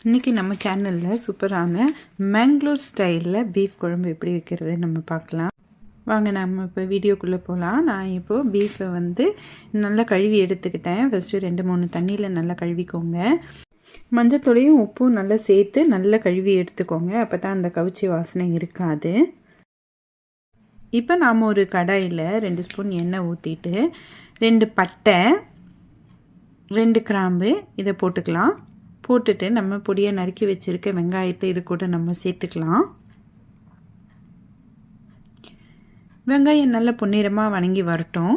இன்றைக்கி நம்ம சேனலில் சூப்பரான மேங்களூர் ஸ்டைலில் பீஃப் குழம்பு எப்படி வைக்கிறது நம்ம பார்க்கலாம். வாங்க நம்ம இப்போ வீடியோக்குள்ளே போகலாம். நான் இப்போது பீஃபை நல்லா கழுவி எடுத்துக்கிட்டேன். ஃபஸ்ட்டு 2-3 தண்ணியில் நல்லா கழுவிக்கோங்க. மஞ்சத்தூளையும் உப்பும் நல்லா சேர்த்து நல்லா கழுவி எடுத்துக்கோங்க. அப்போ தான் அந்த கவுச்சி வாசனை இருக்காது. இப்போ நாம் ஒரு கடாயில் 2 ஸ்பூன் எண்ணெய் ஊற்றிட்டு 2 பட்டை 2 கிராம்பு இதை போட்டுக்கலாம். போட்டுட்டு நம்ம பொடியாக நறுக்கி வச்சுருக்க வெங்காயத்தை இது கூட நம்ம சேர்த்துக்கலாம். வெங்காயம் நல்லா பொன்னிறமாக வணங்கி வரட்டும்.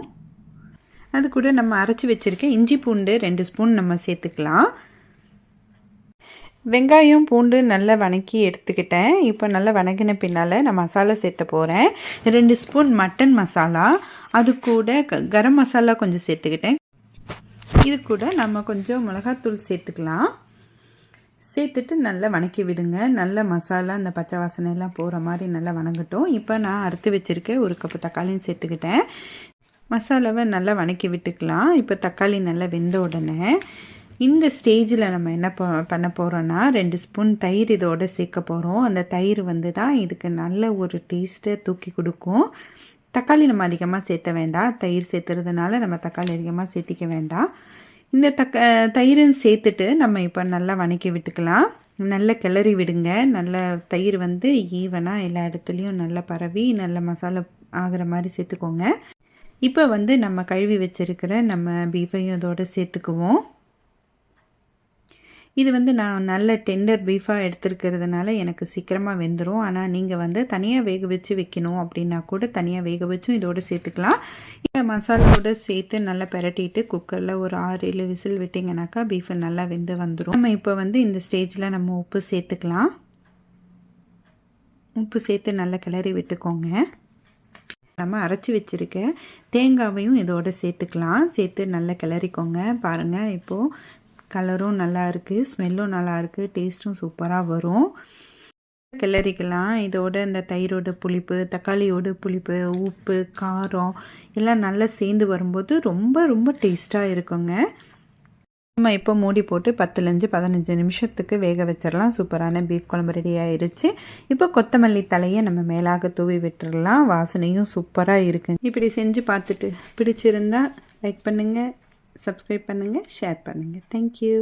அது கூட நம்ம அரைச்சி வச்சுருக்க இஞ்சி பூண்டு 2 ஸ்பூன் நம்ம சேர்த்துக்கலாம். வெங்காயம் பூண்டு நல்லா வணக்கி எடுத்துக்கிட்டேன். இப்போ நல்லா வணங்கின பின்னால் நான் மசாலா சேர்த்த போகிறேன். 2 ஸ்பூன் மட்டன் மசாலா, அது கூட கரம் மசாலா கொஞ்சம் சேர்த்துக்கிட்டேன். இது கூட நம்ம கொஞ்சம் மிளகாத்தூள் சேர்த்துக்கலாம். சேர்த்துட்டு நல்லா வணக்கி விடுங்க. நல்ல மசாலா அந்த பச்சை வாசனை எல்லாம் போகிற மாதிரி நல்லா வணங்கட்டும். இப்போ நான் அறுத்து வச்சுருக்கேன் 1 கப்பு தக்காளியும் சேர்த்துக்கிட்டேன். மசாலாவை நல்லா வணக்கி விட்டுக்கலாம். இப்போ தக்காளி நல்லா வெந்த உடனே இந்த ஸ்டேஜில் நம்ம என்ன பண்ண போகிறோன்னா 2 ஸ்பூன் தயிர் இதோடு சேர்க்க போகிறோம். அந்த தயிர் தான் இதுக்கு நல்ல ஒரு டேஸ்ட்டை தூக்கி கொடுக்கும். தக்காளி நம்ம அதிகமாக சேர்த்த வேண்டாம். தயிர் சேர்த்துறதுனால நம்ம தக்காளி அதிகமாக சேர்த்திக்க வேண்டாம். இந்த தயிரும் சேர்த்துட்டு நம்ம இப்போ நல்லா வணக்கி விட்டுக்கலாம். நல்லா கிளறி விடுங்க. நல்ல தயிர் ஈவனாக எல்லா இடத்துலையும் நல்லா பரவி நல்ல மசாலா ஆகிற மாதிரி சேர்த்துக்கோங்க. இப்போ நம்ம கழுவி வச்சுருக்கிற நம்ம பீஃபையும் இதோடு சேர்த்துக்குவோம். இது நான் நல்ல டெண்டர் பீஃபாக எடுத்துருக்கிறதுனால எனக்கு சீக்கிரமாக வெந்துடும். ஆனால் நீங்கள் தனியாக வேக வச்சு வைக்கணும் அப்படின்னா கூட தனியாக வேக வச்சும் இதோடு சேர்த்துக்கலாம். இந்த மசாலாவோடு சேர்த்து நல்லா பெரட்டிட்டு குக்கரில் ஒரு 6-7 விசில் விட்டிங்கனாக்கா பீஃப் நல்லா வெந்து வந்துடும். நம்ம இப்போ இந்த ஸ்டேஜில் நம்ம உப்பு சேர்த்துக்கலாம். உப்பு சேர்த்து நல்லா கிளறி விட்டுக்கோங்க. நம்ம அரைச்சி வச்சுருக்க தேங்காவையும் இதோடு சேர்த்துக்கலாம். சேர்த்து நல்லா கிளறிக்கோங்க. பாருங்கள், இப்போது கலரும் நல்லா இருக்குது, ஸ்மெல்லும் நல்லா இருக்குது, டேஸ்ட்டும் சூப்பராக வரும். கிளறிக்கலாம். இதோட இந்த தயிரோட புளிப்பு, தக்காளியோட புளிப்பு, உப்பு, காரம் எல்லாம் நல்லா சேர்ந்து வரும்போது ரொம்ப ரொம்ப டேஸ்ட்டாக இருக்குங்க. நம்ம இப்போ மூடி போட்டு 10-15 நிமிஷத்துக்கு வேக வச்சிடலாம். சூப்பரான பீஃப் குழம்பு ரெடி ஆயிடுச்சு. இப்போ கொத்தமல்லி தலையை நம்ம மேலாக தூவி விட்டுடலாம். வாசனையும் சூப்பராக இருக்குங்க. இப்படி செஞ்சு பார்த்துட்டு பிடிச்சிருந்தா லைக் பண்ணுங்கள், சப்ஸ்கிரைப் பண்ணுங்கள், ஷேர் பண்ணுங்கள். தேங்க்யூ.